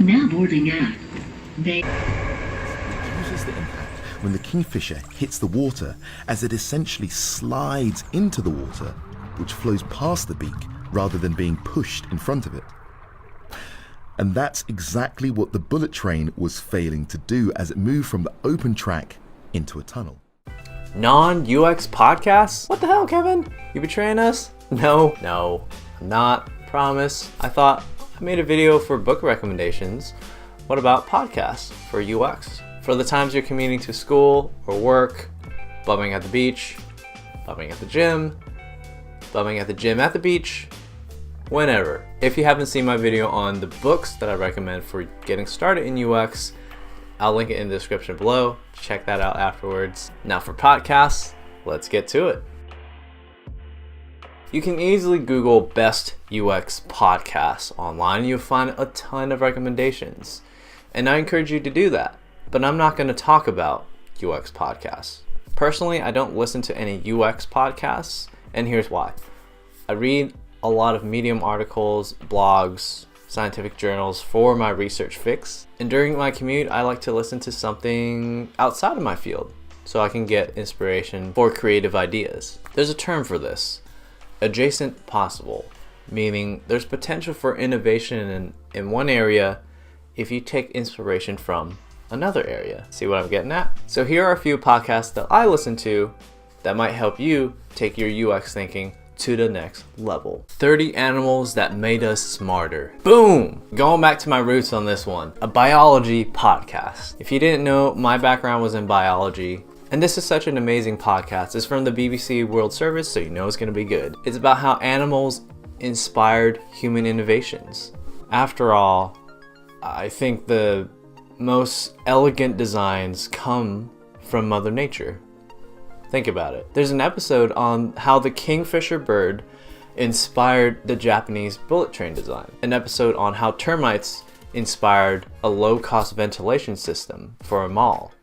Now boarding out. It uses the impact when the kingfisher hits the water as it essentially slides into the water, which flows past the beak rather than being pushed in front of it. And that's exactly what the bullet train was failing to do as it moved from the open track into a tunnel. Non-UX podcasts? What the hell, Kevin? You betraying us? No, I'm not. Promise. I thought I made a video for book recommendations. What about podcasts for UX? For the times you're commuting to school or work, bumming at the beach, bumming at the gym, bumming at the gym at the beach, whenever. If you haven't seen my video on the books that I recommend for getting started in UX, I'll link it in the description below. Check that out afterwards. Now for podcasts, let's get to it. You can easily Google best UX podcasts online and you'll find a ton of recommendations. And I encourage you to do that. But I'm not going to talk about UX podcasts. Personally, I don't listen to any UX podcasts, and here's why. I read a lot of Medium articles, blogs, scientific journals for my research fix. And during my commute, I like to listen to something outside of my field so I can get inspiration for creative ideas. There's a term for this, adjacent possible, meaning there's potential for innovation in one area if you take inspiration from another area. See what I'm getting at? So here are a few podcasts that I listen to that might help you take your UX thinking to the next level. 30 Animals That Made Us Smarter. Boom! Going back to my roots on this one, a biology podcast. If you didn't know, my background was in biology, and this is such an amazing podcast. It's from the BBC World Service, so you know it's gonna be good. It's about how animals inspired human innovations. After all, I think the most elegant designs come from Mother Nature. Think about it. There's an episode on how the kingfisher bird inspired the Japanese bullet train design. An episode on how termites inspired a low-cost ventilation system for a mall.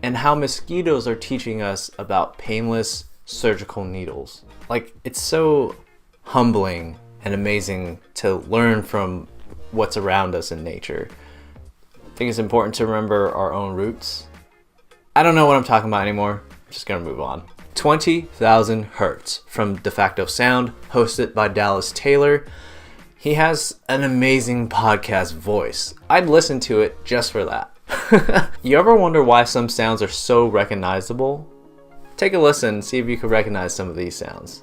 And how mosquitoes are teaching us about painless surgical needles. Like, it's so humbling and amazing to learn from what's around us in nature. I think it's important to remember our own roots. I don't know what I'm talking about anymore. I'm just gonna move on. 20,000 Hertz from De Facto Sound, hosted by Dallas Taylor. He has an amazing podcast voice. I'd listen to it just for that. You ever wonder why some sounds are so recognizable? Take a listen and see if you can recognize some of these sounds.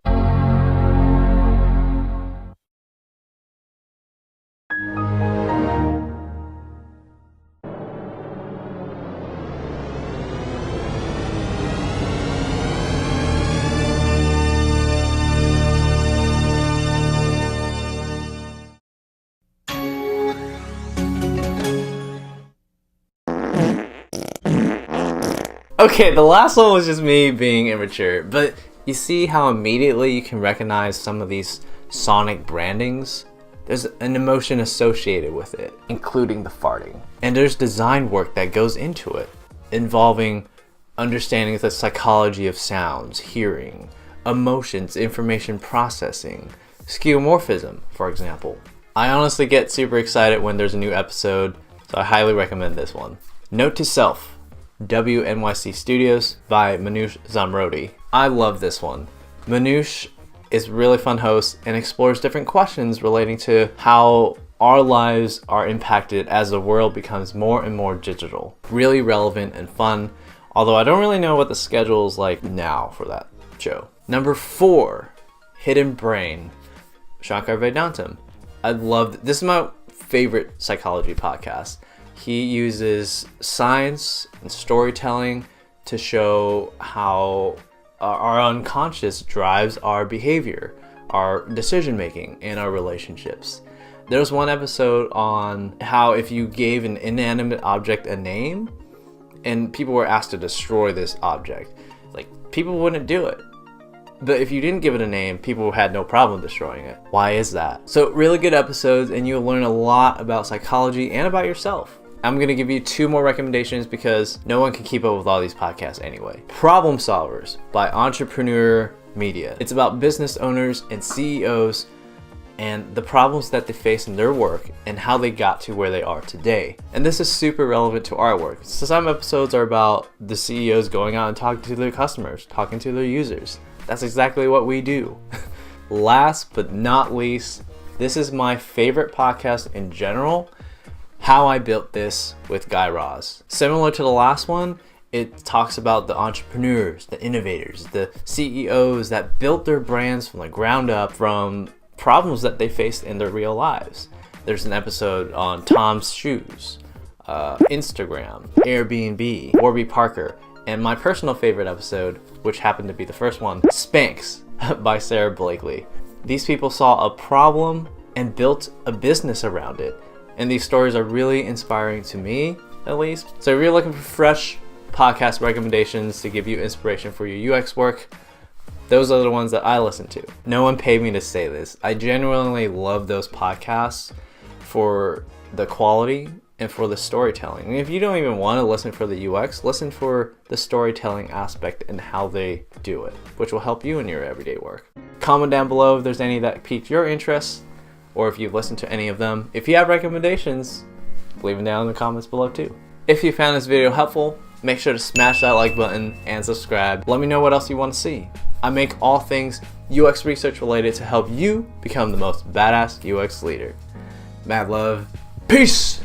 Okay, the last one was just me being immature, but you see how immediately you can recognize some of these sonic brandings? There's an emotion associated with it, including the farting. And there's design work that goes into it, involving understanding the psychology of sounds, hearing, emotions, information processing, skeuomorphism, for example. I honestly get super excited when there's a new episode, so I highly recommend this one. Note to self. WNYC Studios by Manoush Zamrodi. I love this one. Manoush is a really fun host and explores different questions relating to how our lives are impacted as the world becomes more and more digital. Really relevant and fun, although I don't really know what the schedule is like now for that show. Number 4, Hidden Brain, Shankar Vedantam. This is my favorite psychology podcast. He uses science and storytelling to show how our unconscious drives our behavior, our decision making, and our relationships. There's one episode on how if you gave an inanimate object a name and people were asked to destroy this object, like, people wouldn't do it. But if you didn't give it a name, people had no problem destroying it. Why is that? So really good episodes, and you'll learn a lot about psychology and about yourself. I'm gonna give you 2 more recommendations because no one can keep up with all these podcasts anyway. Problem Solvers by Entrepreneur Media. It's about business owners and CEOs and the problems that they face in their work and how they got to where they are today. And this is super relevant to our work. So some episodes are about the CEOs going out and talking to their customers, talking to their users. That's exactly what we do. Last but not least, this is my favorite podcast in general, How I Built This with Guy Raz. Similar to the last one, it talks about the entrepreneurs, the innovators, the CEOs that built their brands from the ground up from problems that they faced in their real lives. There's an episode on Tom's Shoes, Instagram, Airbnb, Warby Parker, and my personal favorite episode, which happened to be the first one, Spanx by Sarah Blakely. These people saw a problem and built a business around it. And these stories are really inspiring to me, at least. So if you're looking for fresh podcast recommendations to give you inspiration for your UX work, those are the ones that I listen to. No one paid me to say this. I genuinely love those podcasts for the quality and for the storytelling. And if you don't even want to listen for the UX, listen for the storytelling aspect and how they do it, which will help you in your everyday work. Comment down below if there's any that piqued your interest, or if you've listened to any of them. If you have recommendations, leave them down in the comments below too. If you found this video helpful, make sure to smash that like button and subscribe. Let me know what else you want to see. I make all things UX research related to help you become the most badass UX leader. Mad love. Peace!